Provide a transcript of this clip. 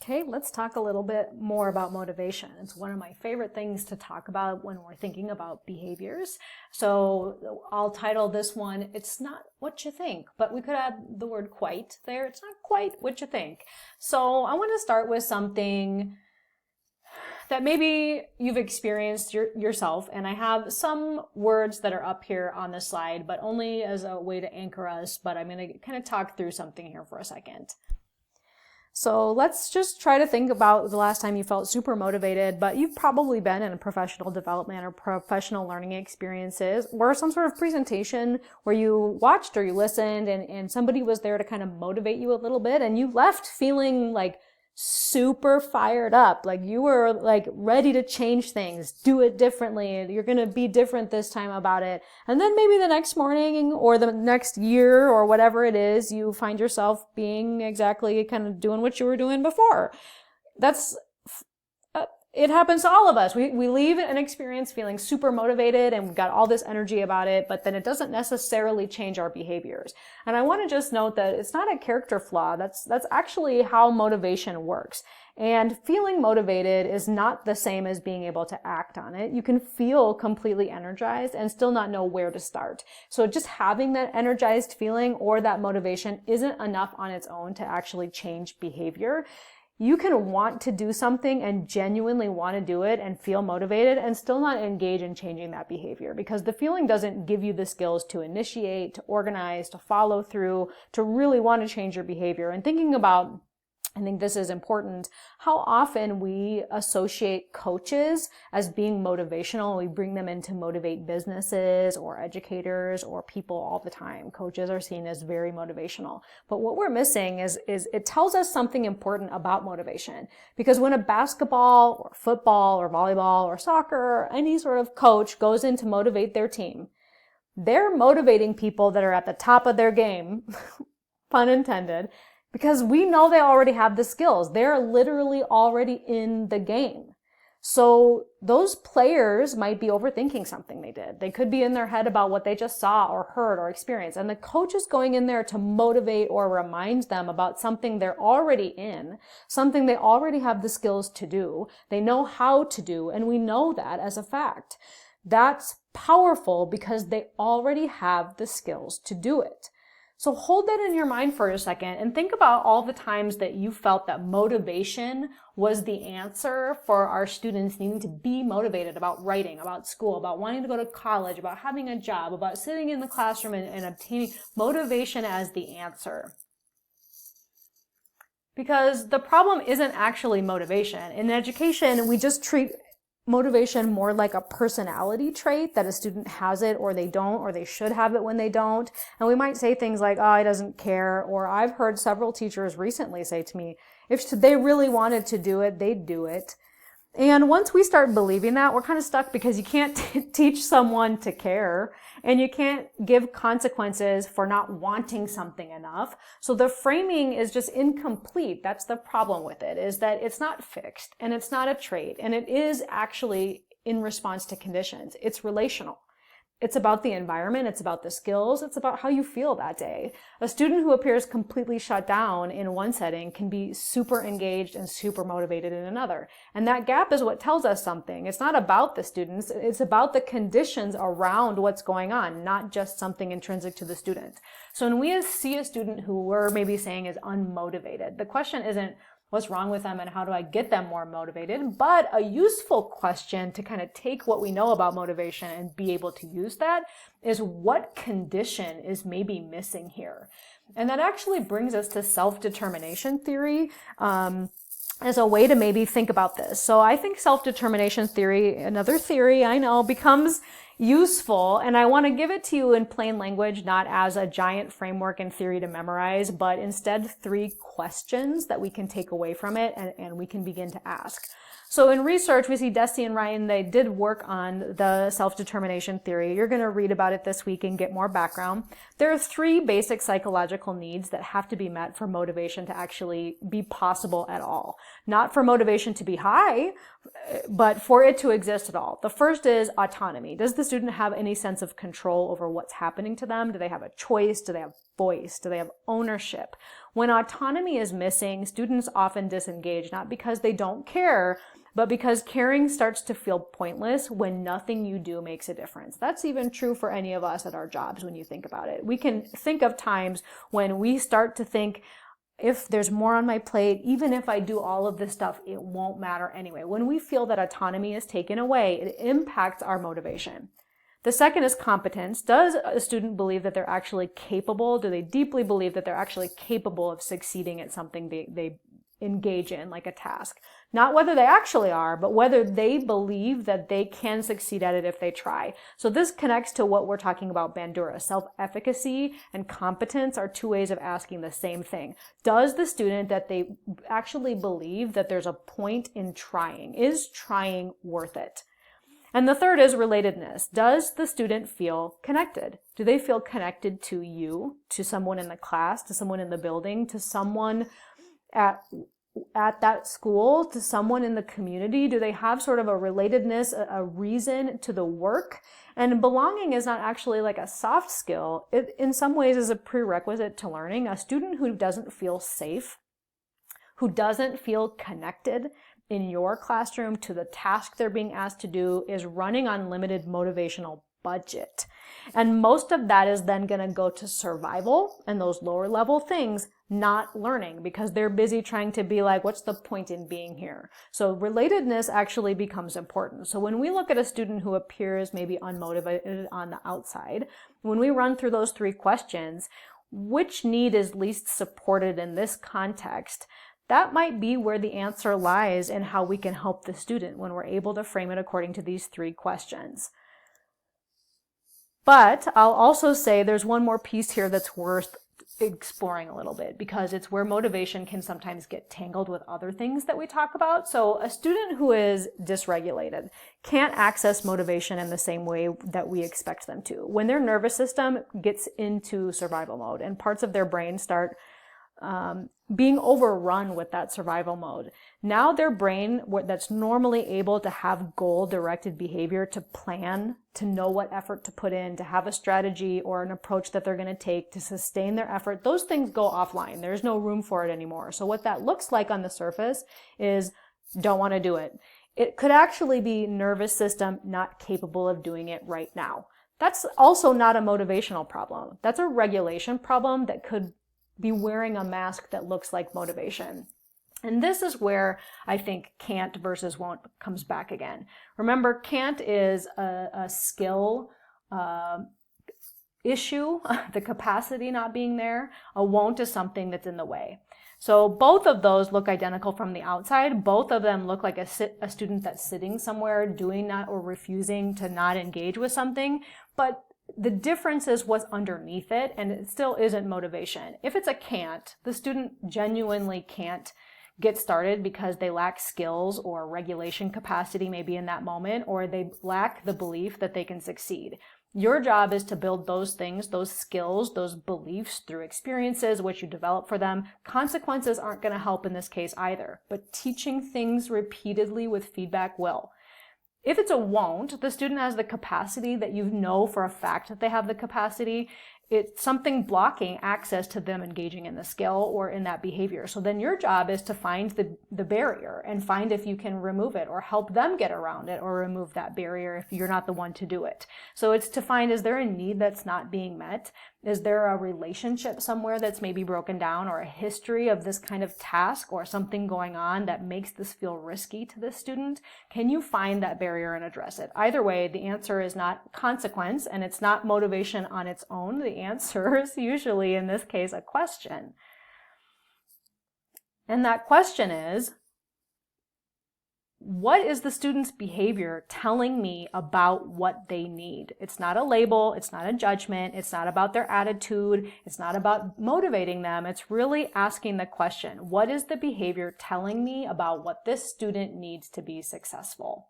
Okay, let's talk a little bit more about motivation. It's one of my favorite things to talk about when we're thinking about behaviors. So I'll title this one, It's Not What You Think, but we could add the word quite there. It's not quite what you think. So I want to start with something that maybe you've experienced yourself, and I have some words that are up here on the slide, but only as a way to anchor us, but I'm going to kind of talk through something here for a second. So let's just try to think about the last time you felt super motivated, but you've probably been in a professional development or professional learning experiences or some sort of presentation where you watched or you listened and somebody was there to kind of motivate you a little bit, and you left feeling like super fired up, like you were like ready to change things, do it differently, you're going to be different this time about it. And then maybe the next morning or the next year or whatever it is, you find yourself being exactly kind of doing what you were doing before. It happens to all of us. We leave an experience feeling super motivated and we've got all this energy about it, but then it doesn't necessarily change our behaviors. And I want to just note that it's not a character flaw. That's actually how motivation works. And feeling motivated is not the same as being able to act on it. You can feel completely energized and still not know where to start. So just having that energized feeling or that motivation isn't enough on its own to actually change behavior. You can want to do something and genuinely want to do it and feel motivated and still not engage in changing that behavior, because the feeling doesn't give you the skills to initiate, to organize, to follow through, to really want to change your behavior. And thinking about, I think this is important, how often we associate coaches as being motivational. We bring them in to motivate businesses or educators or people all the time. Coaches are seen as very motivational. But what we're missing is it tells us something important about motivation. Because when a basketball or football or volleyball or soccer or any sort of coach goes in to motivate their team, they're motivating people that are at the top of their game, pun intended, because we know they already have the skills. They're literally already in the game. So those players might be overthinking something they did. They could be in their head about what they just saw or heard or experienced. And the coach is going in there to motivate or remind them about something they're already in, something they already have the skills to do. They know how to do, and we know that as a fact. That's powerful because they already have the skills to do it. So hold that in your mind for a second and think about all the times that you felt that motivation was the answer for our students needing to be motivated about writing, about school, about wanting to go to college, about having a job, about sitting in the classroom and obtaining motivation as the answer. Because the problem isn't actually motivation. In education, we just treat motivation more like a personality trait, that a student has it or they don't, or they should have it when they don't. And we might say things like, oh, he doesn't care. Or I've heard several teachers recently say to me, if they really wanted to do it, they'd do it. And once we start believing that, we're kind of stuck, because you can't teach someone to care, and you can't give consequences for not wanting something enough. So the framing is just incomplete. That's the problem with it, is that it's not fixed and it's not a trait, and it is actually in response to conditions. It's relational. It's about the environment, it's about the skills, it's about how you feel that day. A student who appears completely shut down in one setting can be super engaged and super motivated in another. And that gap is what tells us something. It's not about the students, it's about the conditions around what's going on, not just something intrinsic to the student. So when we see a student who we're maybe saying is unmotivated, the question isn't, what's wrong with them and how do I get them more motivated? But a useful question to kind of take what we know about motivation and be able to use that is, what condition is maybe missing here? And that actually brings us to self-determination theory as a way to maybe think about this. So I think self-determination theory, another theory I know, becomes useful, and I want to give it to you in plain language, not as a giant framework and theory to memorize, but instead 3 questions that we can take away from it and we can begin to ask. So in research, we see Desi and Ryan, they did work on the self-determination theory. You're going to read about it this week and get more background. There are 3 basic psychological needs that have to be met for motivation to actually be possible at all. Not for motivation to be high, but for it to exist at all. The first is autonomy. Does the student have any sense of control over what's happening to them? Do they have a choice? Do they have voice? Do they have ownership? When autonomy is missing, students often disengage, not because they don't care, but because caring starts to feel pointless when nothing you do makes a difference. That's even true for any of us at our jobs when you think about it. We can think of times when we start to think, if there's more on my plate, even if I do all of this stuff, it won't matter anyway. When we feel that autonomy is taken away, it impacts our motivation. The second is competence. Does a student believe that they're actually capable? Do they deeply believe that they're actually capable of succeeding at something they engage in, like a task? Not whether they actually are, but whether they believe that they can succeed at it if they try. So this connects to what we're talking about Bandura. Self-efficacy and competence are two ways of asking the same thing. Does the student that they actually believe that there's a point in trying? Is trying worth it? And the third is relatedness. Does the student feel connected? Do they feel connected to you, to someone in the class, to someone in the building, to someone at that school, to someone in the community? Do they have sort of a relatedness, a reason to the work? And belonging is not actually like a soft skill. It, in some ways, is a prerequisite to learning. A student who doesn't feel safe, who doesn't feel connected in your classroom to the task they're being asked to do, is running on limited motivational budget. And most of that is then going to go to survival and those lower level things, not learning, because they're busy trying to be like, what's the point in being here? So relatedness actually becomes important. So when we look at a student who appears maybe unmotivated on the outside, when we run through those three questions, which need is least supported in this context? That might be where the answer lies in how we can help the student when we're able to frame it according to these three questions. But I'll also say there's one more piece here that's worth exploring a little bit, because it's where motivation can sometimes get tangled with other things that we talk about. So a student who is dysregulated can't access motivation in the same way that we expect them to. When their nervous system gets into survival mode and parts of their brain start being overrun with that survival mode. Now their brain, that's normally able to have goal-directed behavior, to plan, to know what effort to put in, to have a strategy or an approach that they're going to take to sustain their effort, those things go offline. There's no room for it anymore. So what that looks like on the surface is don't want to do it. It could actually be nervous system not capable of doing it right now. That's also not a motivational problem. That's a regulation problem that could be wearing a mask that looks like motivation. And this is where I think can't versus won't comes back again. Remember, can't is a skill issue, the capacity not being there. A won't is something that's in the way. So both of those look identical from the outside. Both of them look like a student that's sitting somewhere doing that or refusing to not engage with something. But the difference is what's underneath it, and it still isn't motivation. If it's a can't, the student genuinely can't get started because they lack skills or regulation capacity maybe in that moment, or they lack the belief that they can succeed. Your job is to build those things, those skills, those beliefs through experiences which you develop for them. Consequences aren't going to help in this case either, but teaching things repeatedly with feedback will. If it's a won't, the student has the capacity that you know for a fact that they have the capacity. It's something blocking access to them engaging in the skill or in that behavior. So then your job is to find the barrier and find if you can remove it or help them get around it or remove that barrier if you're not the one to do it. So it's to find, is there a need that's not being met? Is there a relationship somewhere that's maybe broken down, or a history of this kind of task or something going on that makes this feel risky to this student? Can you find that barrier and address it? Either way, the answer is not consequence, and it's not motivation on its own. The answer is usually, in this case, a question. And that question is, what is the student's behavior telling me about what they need? It's not a label, it's not a judgment, it's not about their attitude, it's not about motivating them. It's really asking the question, what is the behavior telling me about what this student needs to be successful?